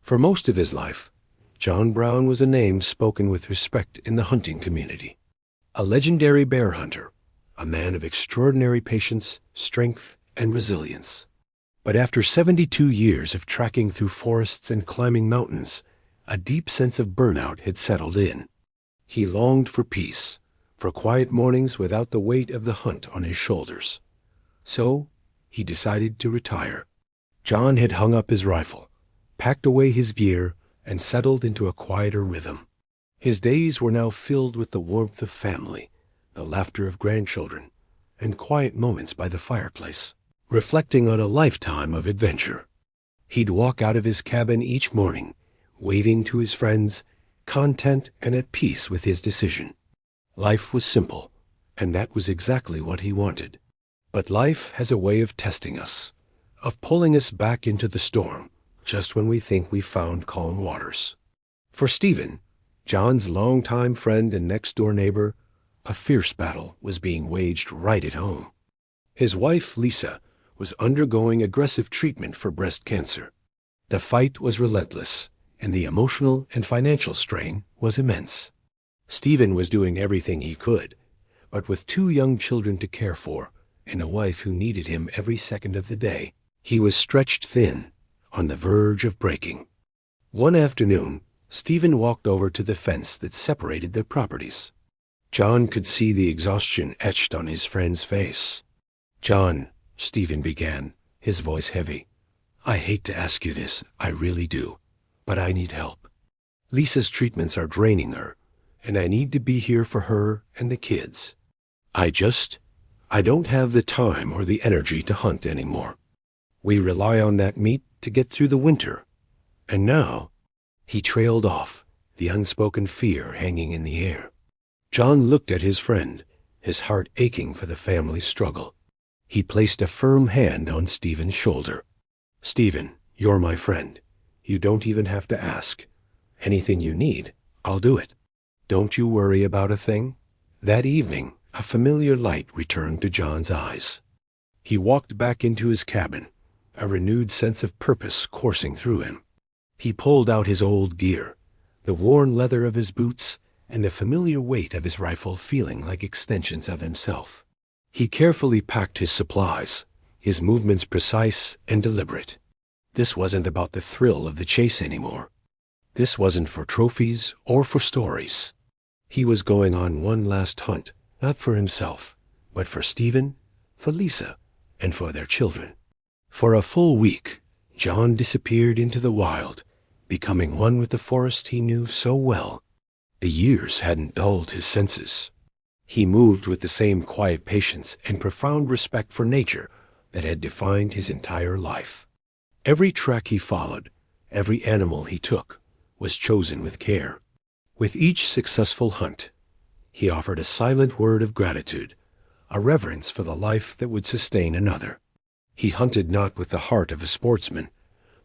For most of his life, John Brown was a name spoken with respect in the hunting community. A legendary bear hunter, a man of extraordinary patience, strength, and resilience. But after 72 years of trekking through forests and climbing mountains, a deep sense of burnout had settled in. He longed for peace, for quiet mornings without the weight of the hunt on his shoulders. So he decided to retire. John had hung up his rifle, packed away his gear, and settled into a quieter rhythm. His days were now filled with the warmth of family, the laughter of grandchildren, and quiet moments by the fireplace, reflecting on a lifetime of adventure. He'd walk out of his cabin each morning, waving to his friends, content and at peace with his decision. Life was simple, and that was exactly what he wanted. But life has a way of testing us, of pulling us back into the storm, just when we think we've found calm waters. For Stephen, John's longtime friend and next-door neighbor, a fierce battle was being waged right at home. His wife, Lisa, was undergoing aggressive treatment for breast cancer. The fight was relentless, and the emotional and financial strain was immense. Stephen was doing everything he could, but with 2 young children to care for and a wife who needed him every second of the day, he was stretched thin, on the verge of breaking. One afternoon, Stephen walked over to the fence that separated their properties. John could see the exhaustion etched on his friend's face. "John," Stephen began, his voice heavy, "I hate to ask you this, I really do, but I need help. Lisa's treatments are draining her, and I need to be here for her and the kids. I don't have the time or the energy to hunt anymore. We rely on that meat to get through the winter. And now," he trailed off, the unspoken fear hanging in the air. John looked at his friend, his heart aching for the family struggle. He placed a firm hand on Stephen's shoulder. "Stephen, you're my friend. You don't even have to ask. Anything you need, I'll do it. Don't you worry about a thing." That evening, a familiar light returned to John's eyes. He walked back into his cabin, a renewed sense of purpose coursing through him. He pulled out his old gear, the worn leather of his boots, and the familiar weight of his rifle feeling like extensions of himself. He carefully packed his supplies, his movements precise and deliberate. This wasn't about the thrill of the chase anymore. This wasn't for trophies or for stories. He was going on one last hunt, not for himself, but for Stephen, for Lisa, and for their children. For a full week, John disappeared into the wild, becoming one with the forest he knew so well. The years hadn't dulled his senses. He moved with the same quiet patience and profound respect for nature that had defined his entire life. Every track he followed, every animal he took, was chosen with care. With each successful hunt, he offered a silent word of gratitude, a reverence for the life that would sustain another. He hunted not with the heart of a sportsman,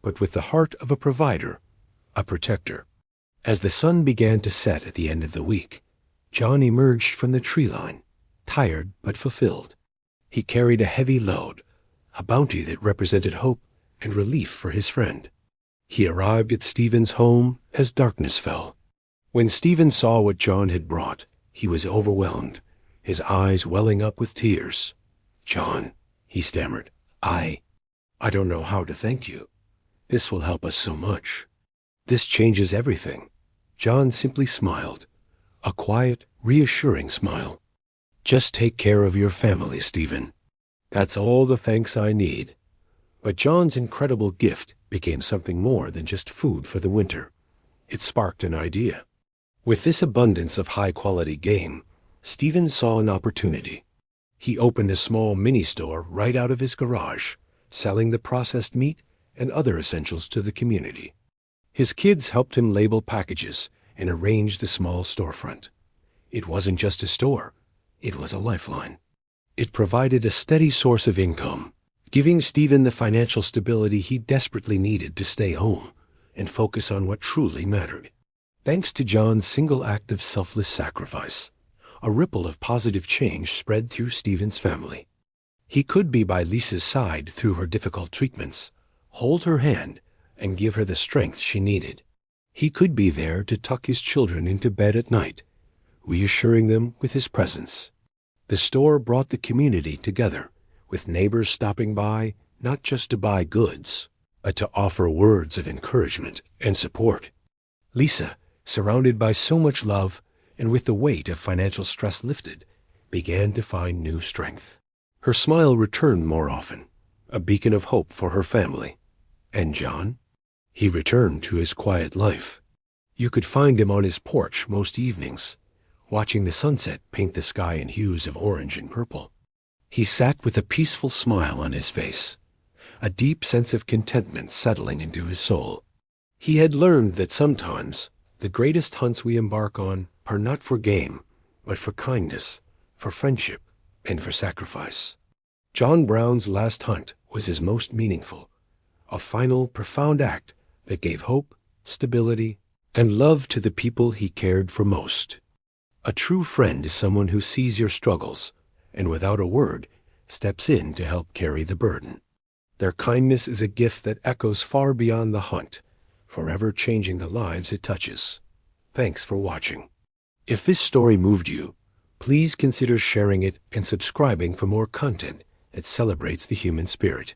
but with the heart of a provider, a protector. As the sun began to set at the end of the week, John emerged from the tree line, tired but fulfilled. He carried a heavy load, a bounty that represented hope and relief for his friend. He arrived at Stephen's home as darkness fell. When Stephen saw what John had brought, he was overwhelmed, his eyes welling up with tears. "John," he stammered, I don't know how to thank you. This will help us so much. This changes everything." John simply smiled, a quiet, reassuring smile. "Just take care of your family, Stephen. That's all the thanks I need." But John's incredible gift became something more than just food for the winter. It sparked an idea. With this abundance of high-quality game, Stephen saw an opportunity. He opened a small mini-store right out of his garage, selling the processed meat and other essentials to the community. His kids helped him label packages and arrange the small storefront. It wasn't just a store, it was a lifeline. It provided a steady source of income, giving Stephen the financial stability he desperately needed to stay home and focus on what truly mattered. Thanks to John's single act of selfless sacrifice, a ripple of positive change spread through Stephen's family. He could be by Lisa's side through her difficult treatments, hold her hand, and give her the strength she needed. He could be there to tuck his children into bed at night, reassuring them with his presence. The store brought the community together, with neighbors stopping by not just to buy goods, but to offer words of encouragement and support. Lisa, surrounded by so much love and with the weight of financial stress lifted, began to find new strength. Her smile returned more often, a beacon of hope for her family. And John? He returned to his quiet life. You could find him on his porch most evenings, watching the sunset paint the sky in hues of orange and purple. He sat with a peaceful smile on his face, a deep sense of contentment settling into his soul. He had learned that sometimes the greatest hunts we embark on are not for game, but for kindness, for friendship, and for sacrifice. John Brown's last hunt was his most meaningful, a final, profound act that gave hope, stability, and love to the people he cared for most. A true friend is someone who sees your struggles and without a word steps in to help carry the burden. Their kindness is a gift that echoes far beyond the hunt, forever changing the lives it touches. Thanks for watching. If this story moved you, please consider sharing it and subscribing for more content that celebrates the human spirit.